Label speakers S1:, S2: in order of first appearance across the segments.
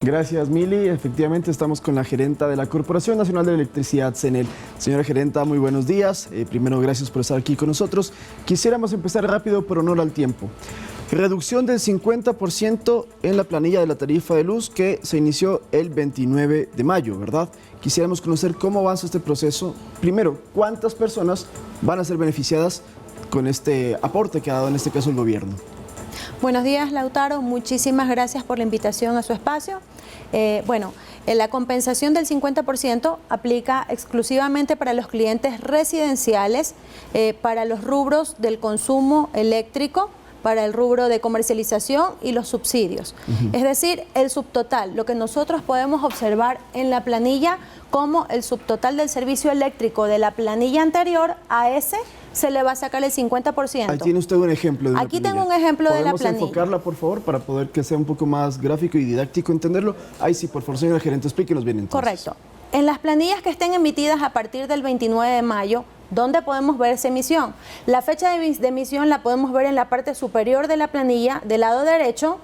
S1: Gracias, Mili. Efectivamente, estamos con la gerenta de la Corporación Nacional de Electricidad, CNEL. Señora gerenta, muy buenos días. Primero, gracias por estar aquí con nosotros. Quisiéramos empezar rápido por honor al tiempo. Reducción del 50% en la planilla de la tarifa de luz que se inició el 29 de mayo, ¿verdad? Quisiéramos conocer cómo avanza este proceso. Primero, ¿cuántas personas van a ser beneficiadas con este aporte que ha dado en este caso el gobierno?
S2: Buenos días, Lautaro. Muchísimas gracias por la invitación a su espacio. La compensación del 50% aplica exclusivamente para los clientes residenciales, para los rubros del consumo eléctrico, para el rubro de comercialización y los subsidios. Es decir, el subtotal, lo que nosotros podemos observar en la planilla como el subtotal del servicio eléctrico de la planilla anterior, a ese se le va a sacar el 50%.
S1: Ahí tiene usted un ejemplo de una
S2: Aquí
S1: planilla.
S2: tengo un ejemplo de la planilla.
S1: ¿Podemos enfocarla, por favor, para poder que sea un poco más gráfico y didáctico entenderlo? Ahí sí, por favor, señora gerente, explíquenos bien entonces.
S2: Correcto. En las planillas que estén emitidas a partir del 29 de mayo, ¿dónde podemos ver esa emisión? La fecha de emisión la podemos ver en la parte superior de la planilla, del lado derecho.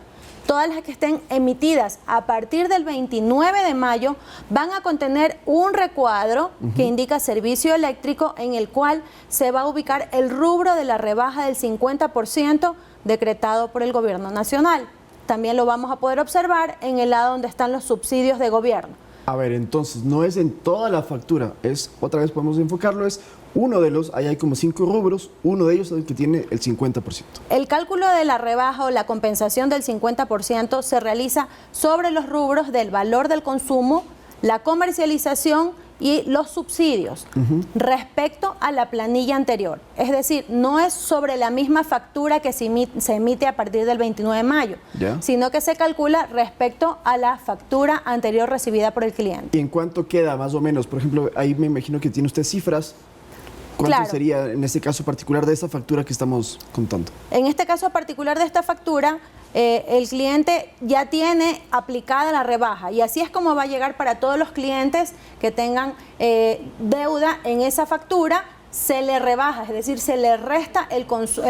S2: Todas las que estén emitidas a partir del 29 de mayo van a contener un recuadro que indica servicio eléctrico, en el cual se va a ubicar el rubro de la rebaja del 50% decretado por el gobierno nacional. También lo vamos a poder observar en el lado donde están los subsidios de gobierno.
S1: A ver, entonces, no es en toda la factura, es, otra vez podemos enfocarlo, es uno de los, ahí hay como 5 rubros, uno de ellos es el que tiene el 50%.
S2: El cálculo de la rebaja o la compensación del 50% se realiza sobre los rubros del valor del consumo, la comercialización y los subsidios respecto a la planilla anterior. Es decir, no es sobre la misma factura que se emite a partir del 29 de mayo, sino que se calcula respecto a la factura anterior recibida por el cliente.
S1: ¿Y en cuánto queda más o menos? Por ejemplo, ahí me imagino que tiene usted cifras. ¿Cuánto sería en este caso particular de esta factura que estamos contando? En
S2: este caso particular de esta factura, el cliente ya tiene aplicada la rebaja, y así es como va a llegar para todos los clientes que tengan deuda en esa factura. Se le rebaja, es decir, se le resta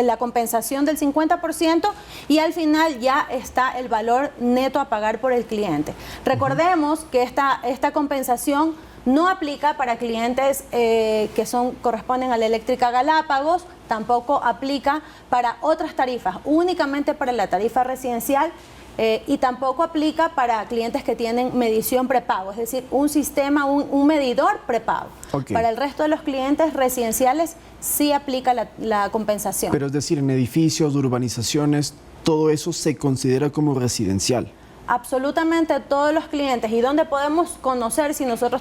S2: la compensación del 50% y al final ya está el valor neto a pagar por el cliente. Recordemos que esta compensación no aplica para clientes que corresponden a la eléctrica Galápagos, tampoco aplica para otras tarifas, únicamente para la tarifa residencial, y tampoco aplica para clientes que tienen medición prepago, es decir, un sistema, un medidor prepago. Para el resto de los clientes residenciales sí aplica la compensación.
S1: Pero es decir, en edificios, urbanizaciones, todo eso se considera como residencial.
S2: Absolutamente todos los clientes. ¿Y dónde podemos conocer si nosotros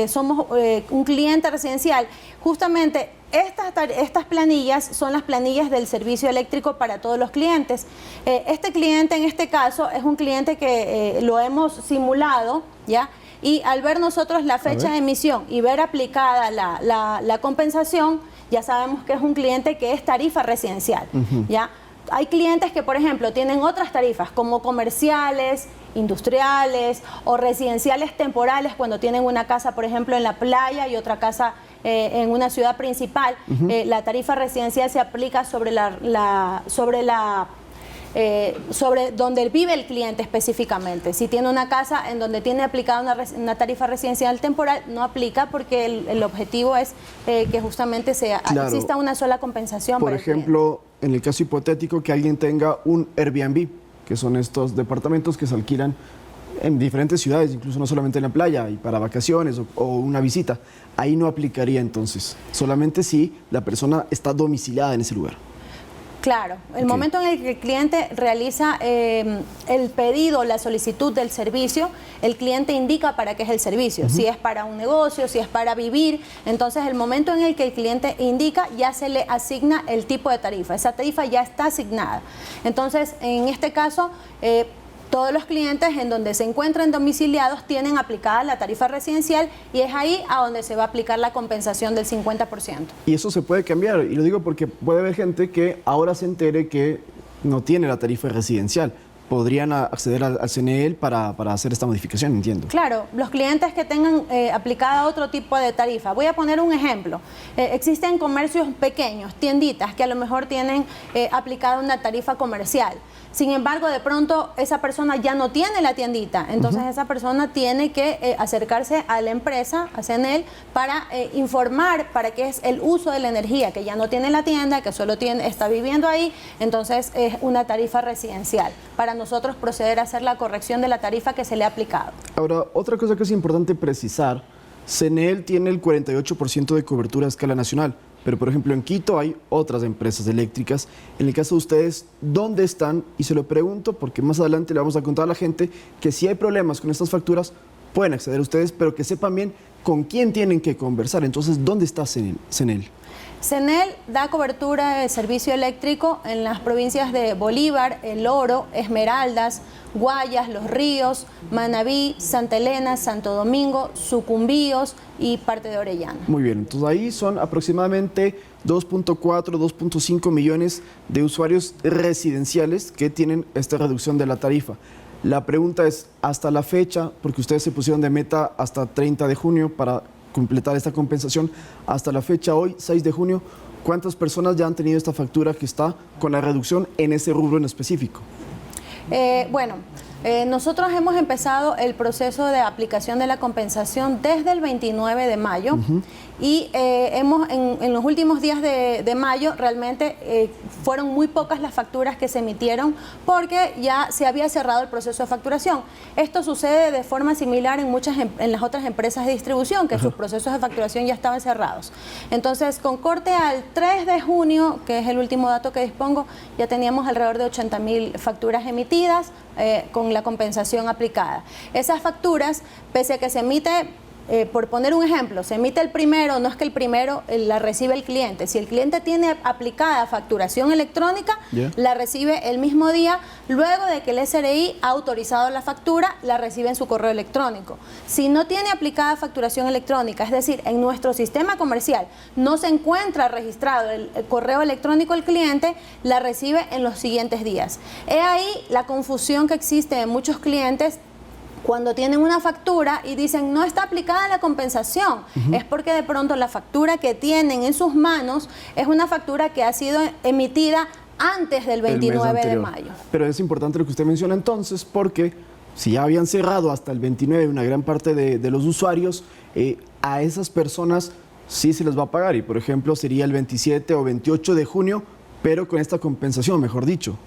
S2: somos un cliente residencial? Justamente estas planillas son las planillas del servicio eléctrico para todos los clientes. Este cliente en este caso es un cliente que lo hemos simulado, ¿ya? Y al ver nosotros la fecha de emisión y ver aplicada la compensación, ya sabemos que es un cliente que es tarifa residencial, ¿ya? Hay clientes que, por ejemplo, tienen otras tarifas como comerciales, industriales o residenciales temporales, cuando tienen una casa, por ejemplo, en la playa y otra casa en una ciudad principal. La tarifa residencial se aplica sobre donde vive el cliente específicamente. Si tiene una casa en donde tiene aplicada una tarifa residencial temporal, no aplica, porque el objetivo es que justamente exista una sola compensación.
S1: Por ejemplo, en el caso hipotético que alguien tenga un Airbnb, que son estos departamentos que se alquilan en diferentes ciudades, incluso no solamente en la playa, y para vacaciones o una visita, ahí no aplicaría entonces, solamente si la persona está domiciliada en ese lugar.
S2: Claro, el momento en el que el cliente realiza el pedido, la solicitud del servicio, el cliente indica para qué es el servicio, si es para un negocio, si es para vivir. Entonces, el momento en el que el cliente indica, ya se le asigna el tipo de tarifa. Esa tarifa ya está asignada. Entonces, en este caso, todos los clientes en donde se encuentran domiciliados tienen aplicada la tarifa residencial, y es ahí a donde se va a aplicar la compensación del 50%.
S1: Y eso se puede cambiar, y lo digo porque puede haber gente que ahora se entere que no tiene la tarifa residencial, podrían acceder al CNEL para hacer esta modificación, entiendo.
S2: Claro, los clientes que tengan aplicada otro tipo de tarifa. Voy a poner un ejemplo. Existen comercios pequeños, tienditas, que a lo mejor tienen aplicada una tarifa comercial. Sin embargo, de pronto esa persona ya no tiene la tiendita, entonces esa persona tiene que acercarse a la empresa, a CNEL, para informar para qué es el uso de la energía, que ya no tiene la tienda, que solo está viviendo ahí, entonces es una tarifa residencial, para nosotros proceder a hacer la corrección de la tarifa que se le ha aplicado.
S1: Ahora, otra cosa que es importante precisar, CNEL tiene el 48% de cobertura a escala nacional, pero por ejemplo en Quito hay otras empresas eléctricas. En el caso de ustedes, ¿dónde están? Y se lo pregunto porque más adelante le vamos a contar a la gente que si hay problemas con estas facturas, pueden acceder a ustedes, pero que sepan bien con quién tienen que conversar. Entonces, ¿dónde está CNEL?
S2: CNEL da cobertura de servicio eléctrico en las provincias de Bolívar, El Oro, Esmeraldas, Guayas, Los Ríos, Manabí, Santa Elena, Santo Domingo, Sucumbíos y parte de Orellana.
S1: Muy bien, entonces ahí son aproximadamente 2.4, 2.5 millones de usuarios residenciales que tienen esta reducción de la tarifa. La pregunta es, hasta la fecha, porque ustedes se pusieron de meta hasta 30 de junio para completar esta compensación, hasta la fecha hoy, 6 de junio, ¿cuántas personas ya han tenido esta factura que está con la reducción en ese rubro en específico?
S2: Nosotros hemos empezado el proceso de aplicación de la compensación desde el 29 de mayo y en los últimos días de mayo realmente fueron muy pocas las facturas que se emitieron porque ya se había cerrado el proceso de facturación. Esto sucede de forma similar en las otras empresas de distribución, que sus procesos de facturación ya estaban cerrados. Entonces, con corte al 3 de junio, que es el último dato que dispongo, ya teníamos alrededor de 80.000 facturas emitidas con la compensación aplicada. Esas facturas, pese a que se emite, por poner un ejemplo, se emite el primero, no es que el primero la recibe el cliente. Si el cliente tiene aplicada facturación electrónica, la recibe el mismo día, luego de que el SRI ha autorizado la factura, la recibe en su correo electrónico. Si no tiene aplicada facturación electrónica, es decir, en nuestro sistema comercial no se encuentra registrado el correo electrónico del cliente, la recibe en los siguientes días. He ahí la confusión que existe en muchos clientes cuando tienen una factura y dicen no está aplicada la compensación, es porque de pronto la factura que tienen en sus manos es una factura que ha sido emitida antes del 29 de mayo.
S1: Pero es importante lo que usted menciona entonces, porque si ya habían cerrado hasta el 29 una gran parte de los usuarios, a esas personas sí se les va a pagar y por ejemplo sería el 27 o 28 de junio, pero con esta compensación, mejor dicho.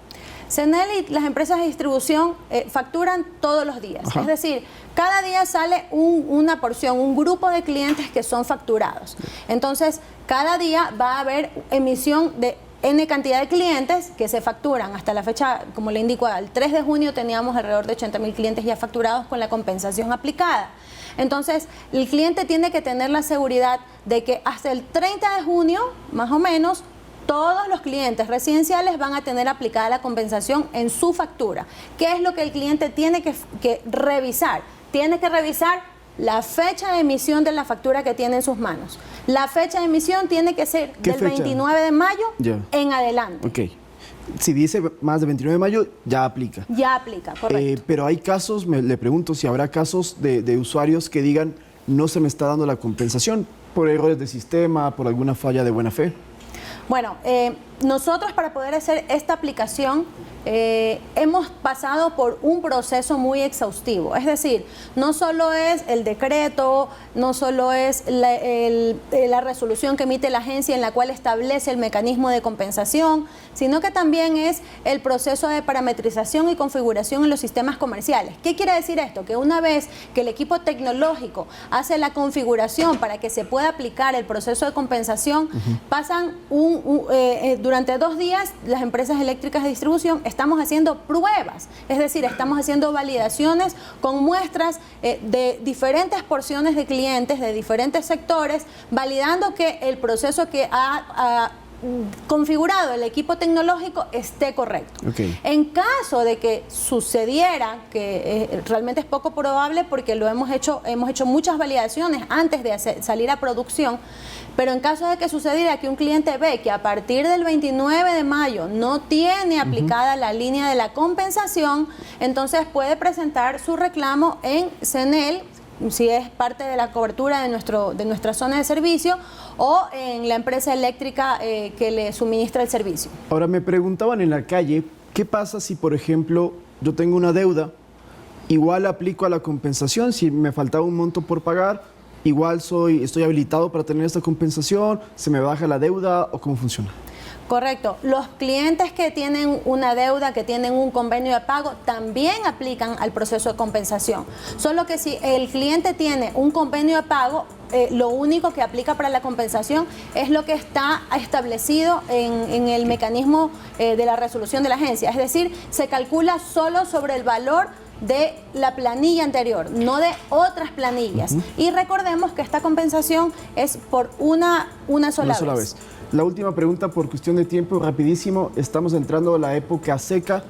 S2: CNEL y las empresas de distribución facturan todos los días. Es decir, cada día sale una porción, un grupo de clientes que son facturados. Entonces, cada día va a haber emisión de N cantidad de clientes que se facturan. Hasta la fecha, como le indico, al 3 de junio teníamos alrededor de 80.000 clientes ya facturados con la compensación aplicada. Entonces, el cliente tiene que tener la seguridad de que hasta el 30 de junio, más o menos, todos los clientes residenciales van a tener aplicada la compensación en su factura. ¿Qué es lo que el cliente tiene que revisar? Tiene que revisar la fecha de emisión de la factura que tiene en sus manos. La fecha de emisión tiene que ser del 29 de mayo en adelante.
S1: Ok. Si dice más de 29 de mayo, ya aplica.
S2: Ya aplica, correcto.
S1: Pero hay casos, le pregunto si habrá casos de usuarios que digan no se me está dando la compensación por errores de sistema, por alguna falla de buena fe.
S2: Bueno, nosotros para poder hacer esta aplicación hemos pasado por un proceso muy exhaustivo. Es decir, no solo es el decreto, no solo es la resolución que emite la agencia en la cual establece el mecanismo de compensación, sino que también es el proceso de parametrización y configuración en los sistemas comerciales. ¿Qué quiere decir esto? Que una vez que el equipo tecnológico hace la configuración para que se pueda aplicar el proceso de compensación, pasan durante 2 días las empresas eléctricas de distribución estamos haciendo pruebas, es decir, estamos haciendo validaciones con muestras de diferentes porciones de clientes, de diferentes sectores, validando que el proceso que ha configurado el equipo tecnológico esté correcto.
S1: Okay.
S2: En caso de que sucediera, que realmente es poco probable porque hemos hecho muchas validaciones antes de salir a producción, pero en caso de que sucediera que un cliente ve que a partir del 29 de mayo no tiene aplicada la línea de la compensación, entonces puede presentar su reclamo en CENEL, si es parte de la cobertura de nuestra zona de servicio, o en la empresa eléctrica que le suministra el servicio.
S1: Ahora, me preguntaban en la calle, ¿qué pasa si, por ejemplo, yo tengo una deuda, igual aplico a la compensación, si me faltaba un monto por pagar, igual estoy habilitado para tener esta compensación, se me baja la deuda o cómo funciona?
S2: Correcto. Los clientes que tienen una deuda, que tienen un convenio de pago, también aplican al proceso de compensación. Solo que si el cliente tiene un convenio de pago, lo único que aplica para la compensación es lo que está establecido en el mecanismo de la resolución de la agencia. Es decir, se calcula solo sobre el valor de la planilla anterior, no de otras planillas. Y recordemos que esta compensación es por una sola vez.
S1: La última pregunta por cuestión de tiempo, rapidísimo. Estamos entrando a la época seca.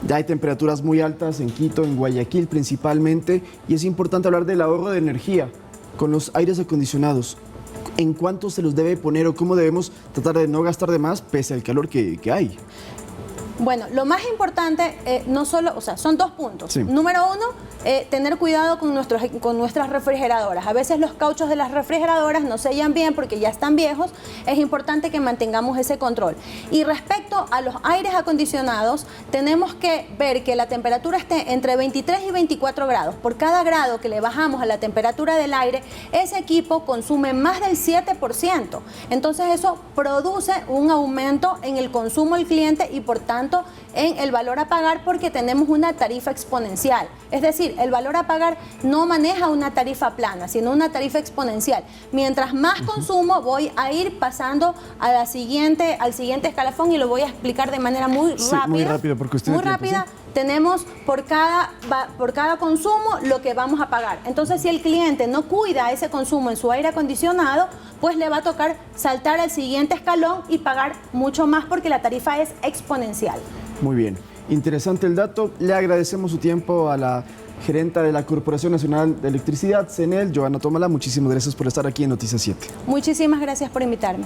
S1: Ya hay temperaturas muy altas en Quito, en Guayaquil principalmente. Y es importante hablar del ahorro de energía con los aires acondicionados. ¿En cuánto se los debe poner o cómo debemos tratar de no gastar de más pese al calor que hay?
S2: Bueno, lo más importante, son 2 puntos.
S1: Sí.
S2: Número 1, tener cuidado con nuestras refrigeradoras. A veces los cauchos de las refrigeradoras no sellan bien porque ya están viejos. Es importante que mantengamos ese control. Y respecto a los aires acondicionados, tenemos que ver que la temperatura esté entre 23 y 24 grados. Por cada grado que le bajamos a la temperatura del aire, ese equipo consume más del 7%. Entonces eso produce un aumento en el consumo del cliente y por tanto en el valor a pagar, porque tenemos una tarifa exponencial. Es decir, el valor a pagar no maneja una tarifa plana, sino una tarifa exponencial. Mientras más consumo, voy a ir pasando a al siguiente escalafón, y lo voy a explicar de manera muy rápida.
S1: Muy rápido, por cuestión de tiempo,
S2: rápida. Tenemos por cada consumo lo que vamos a pagar. Entonces, si el cliente no cuida ese consumo en su aire acondicionado, pues le va a tocar saltar al siguiente escalón y pagar mucho más porque la tarifa es exponencial.
S1: Muy bien. Interesante el dato. Le agradecemos su tiempo a la gerenta de la Corporación Nacional de Electricidad, CENEL, Johanna Tomala. Muchísimas gracias por estar aquí en Noticias 7.
S2: Muchísimas gracias por invitarme.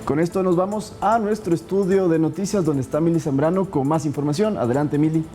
S1: Con esto nos vamos a nuestro estudio de noticias donde está Mili Zambrano con más información. Adelante, Mili.